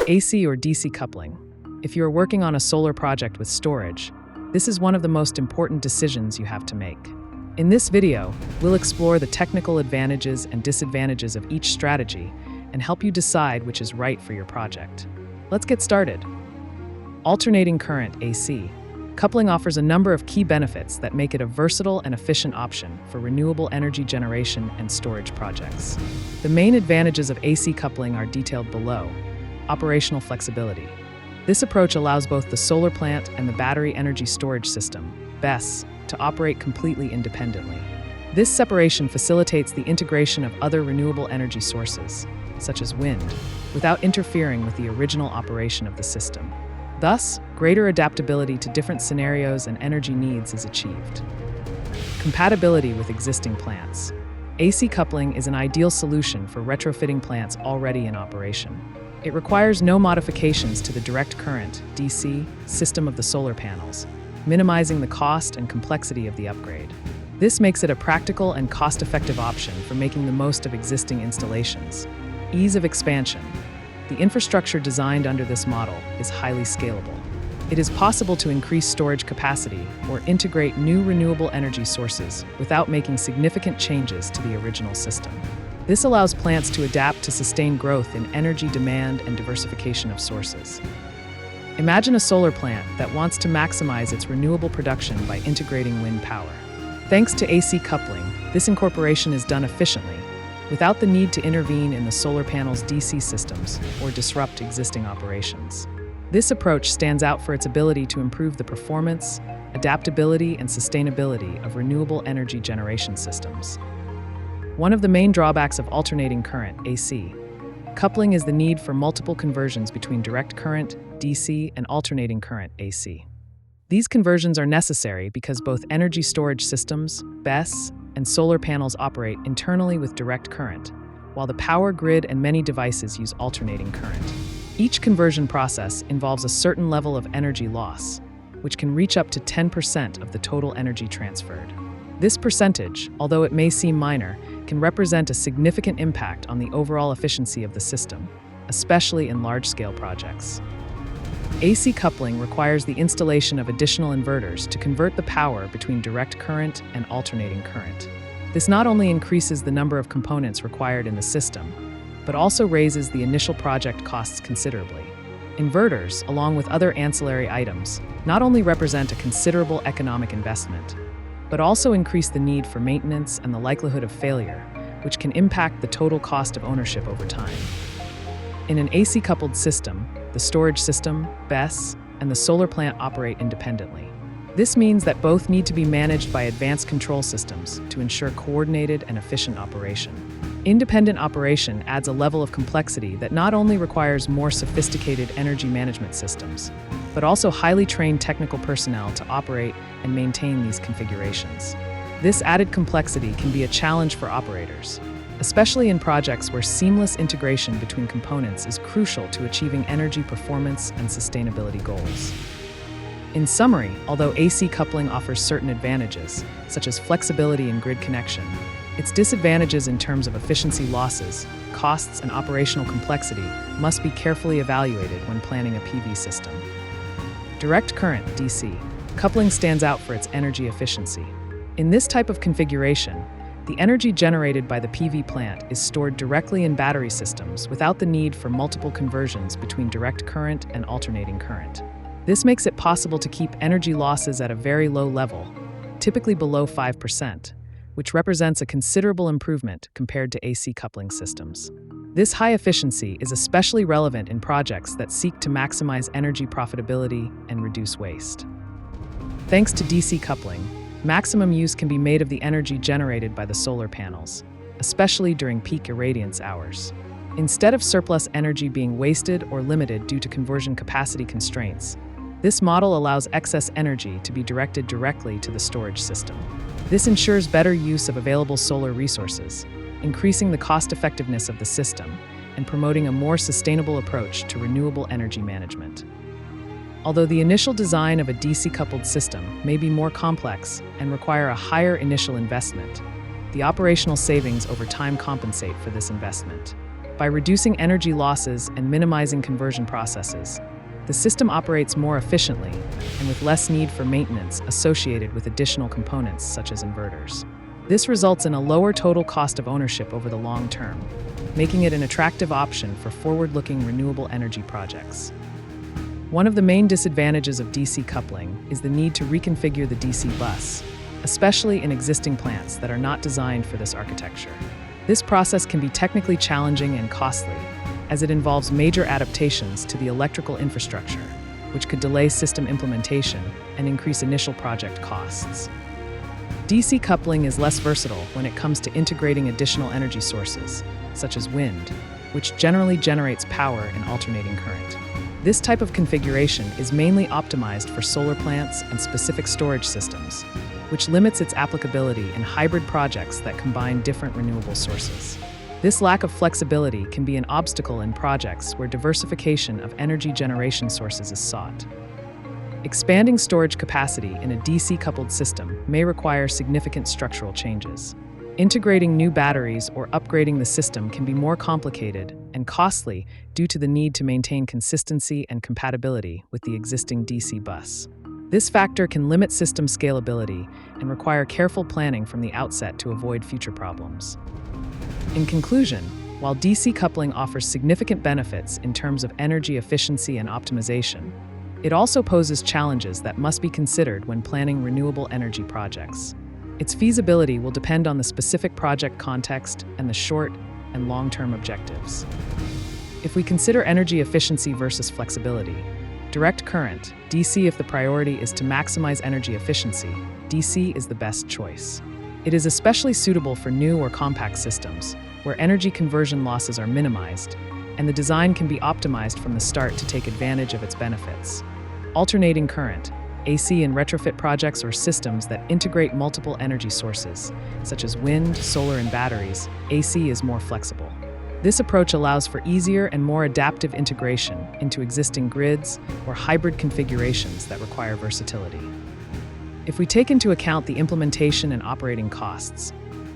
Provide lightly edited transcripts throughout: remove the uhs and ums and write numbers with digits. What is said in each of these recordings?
AC or DC coupling. If you are working on a solar project with storage, this is one of the most important decisions you have to make. In this video, we'll explore the technical advantages and disadvantages of each strategy and help you decide which is right for your project. Let's get started. Alternating current AC. Coupling offers a number of key benefits that make it a versatile and efficient option for renewable energy generation and storage projects. The main advantages of AC coupling are detailed below. Operational flexibility. This approach allows both the solar plant and the battery energy storage system, BESS, to operate completely independently. This separation facilitates the integration of other renewable energy sources, such as wind, without interfering with the original operation of the system. Thus, greater adaptability to different scenarios and energy needs is achieved. Compatibility with existing plants. AC coupling is an ideal solution for retrofitting plants already in operation. It requires no modifications to the direct current (DC) system of the solar panels, minimizing the cost and complexity of the upgrade. This makes it a practical and cost-effective option for making the most of existing installations. Ease of expansion. The infrastructure designed under this model is highly scalable. It is possible to increase storage capacity or integrate new renewable energy sources without making significant changes to the original system. This allows plants to adapt to sustain growth in energy demand and diversification of sources. Imagine a solar plant that wants to maximize its renewable production by integrating wind power. Thanks to AC coupling, this incorporation is done efficiently, without the need to intervene in the solar panel's DC systems or disrupt existing operations. This approach stands out for its ability to improve the performance, adaptability, and sustainability of renewable energy generation systems. One of the main drawbacks of alternating current AC coupling is the need for multiple conversions between direct current DC and alternating current AC. These conversions are necessary because both energy storage systems, BESS, and solar panels operate internally with direct current, while the power grid and many devices use alternating current. Each conversion process involves a certain level of energy loss, which can reach up to 10% of the total energy transferred. This percentage, although it may seem minor, can represent a significant impact on the overall efficiency of the system, especially in large-scale projects. AC coupling requires the installation of additional inverters to convert the power between direct current and alternating current. This not only increases the number of components required in the system, but also raises the initial project costs considerably. Inverters, along with other ancillary items, not only represent a considerable economic investment, but also increase the need for maintenance and the likelihood of failure, which can impact the total cost of ownership over time. In an AC-coupled system, the storage system, BESS, and the solar plant operate independently. This means that both need to be managed by advanced control systems to ensure coordinated and efficient operation. Independent operation adds a level of complexity that not only requires more sophisticated energy management systems, but also highly trained technical personnel to operate and maintain these configurations. This added complexity can be a challenge for operators, especially in projects where seamless integration between components is crucial to achieving energy performance and sustainability goals. In summary, although AC coupling offers certain advantages, such as flexibility and grid connection, its disadvantages in terms of efficiency losses, costs, and operational complexity must be carefully evaluated when planning a PV system. Direct current DC coupling stands out for its energy efficiency. In this type of configuration, the energy generated by the PV plant is stored directly in battery systems without the need for multiple conversions between direct current and alternating current. This makes it possible to keep energy losses at a very low level, typically below 5%, which represents a considerable improvement compared to AC coupling systems. This high efficiency is especially relevant in projects that seek to maximize energy profitability and reduce waste. Thanks to DC coupling, maximum use can be made of the energy generated by the solar panels, especially during peak irradiance hours. Instead of surplus energy being wasted or limited due to conversion capacity constraints, this model allows excess energy to be directed directly to the storage system. This ensures better use of available solar resources, increasing the cost-effectiveness of the system and promoting a more sustainable approach to renewable energy management. Although the initial design of a DC-coupled system may be more complex and require a higher initial investment, the operational savings over time compensate for this investment. By reducing energy losses and minimizing conversion processes, the system operates more efficiently and with less need for maintenance associated with additional components such as inverters. This results in a lower total cost of ownership over the long term, making it an attractive option for forward-looking renewable energy projects. One of the main disadvantages of DC coupling is the need to reconfigure the DC bus, especially in existing plants that are not designed for this architecture. This process can be technically challenging and costly, as it involves major adaptations to the electrical infrastructure, which could delay system implementation and increase initial project costs. DC coupling is less versatile when it comes to integrating additional energy sources, such as wind, which generally generates power in alternating current. This type of configuration is mainly optimized for solar plants and specific storage systems, which limits its applicability in hybrid projects that combine different renewable sources. This lack of flexibility can be an obstacle in projects where diversification of energy generation sources is sought. Expanding storage capacity in a DC-coupled system may require significant structural changes. Integrating new batteries or upgrading the system can be more complicated and costly due to the need to maintain consistency and compatibility with the existing DC bus. This factor can limit system scalability and require careful planning from the outset to avoid future problems. In conclusion, while DC coupling offers significant benefits in terms of energy efficiency and optimization, it also poses challenges that must be considered when planning renewable energy projects. Its feasibility will depend on the specific project context and the short and long-term objectives. If we consider energy efficiency versus flexibility, direct current, DC if the priority is to maximize energy efficiency, DC is the best choice. It is especially suitable for new or compact systems, where energy conversion losses are minimized, and the design can be optimized from the start to take advantage of its benefits. Alternating current, AC in retrofit projects or systems that integrate multiple energy sources, such as wind, solar, and batteries, AC is more flexible. This approach allows for easier and more adaptive integration into existing grids or hybrid configurations that require versatility. If we take into account the implementation and operating costs,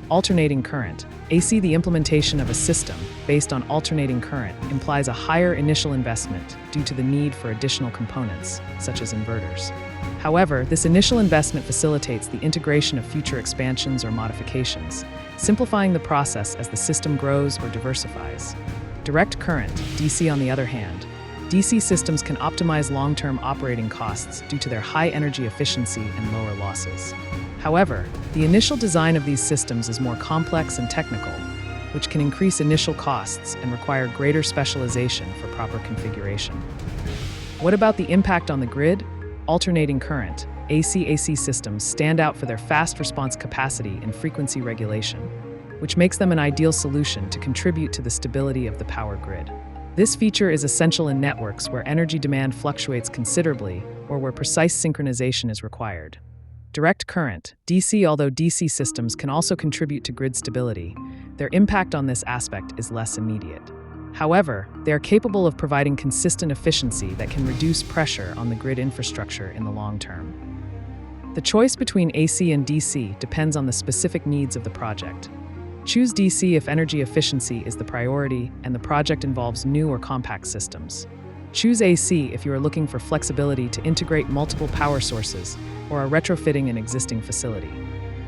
alternating current, AC, the implementation of a system based on alternating current implies a higher initial investment due to the need for additional components, such as inverters. However, this initial investment facilitates the integration of future expansions or modifications, simplifying the process as the system grows or diversifies. Direct current, DC on the other hand, DC systems can optimize long-term operating costs due to their high energy efficiency and lower losses. However, the initial design of these systems is more complex and technical, which can increase initial costs and require greater specialization for proper configuration. What about the impact on the grid? Alternating current, AC systems stand out for their fast response capacity and frequency regulation, which makes them an ideal solution to contribute to the stability of the power grid. This feature is essential in networks where energy demand fluctuates considerably or where precise synchronization is required. Direct current, DC. Although DC systems can also contribute to grid stability, their impact on this aspect is less immediate. However, they are capable of providing consistent efficiency that can reduce pressure on the grid infrastructure in the long term. The choice between AC and DC depends on the specific needs of the project. Choose DC if energy efficiency is the priority and the project involves new or compact systems. Choose AC if you are looking for flexibility to integrate multiple power sources or are retrofitting an existing facility.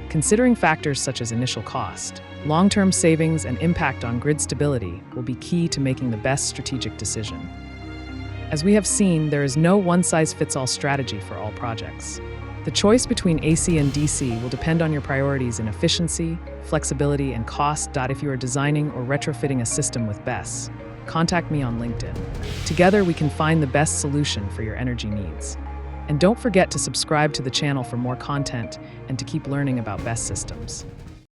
Considering factors such as initial cost, long-term savings, and impact on grid stability will be key to making the best strategic decision. As we have seen, there is no one-size-fits-all strategy for all projects. The choice between AC and DC will depend on your priorities in efficiency, flexibility, and cost. If you are designing or retrofitting a system with BESS, contact me on LinkedIn. Together, we can find the best solution for your energy needs. And don't forget to subscribe to the channel for more content and to keep learning about BESS systems.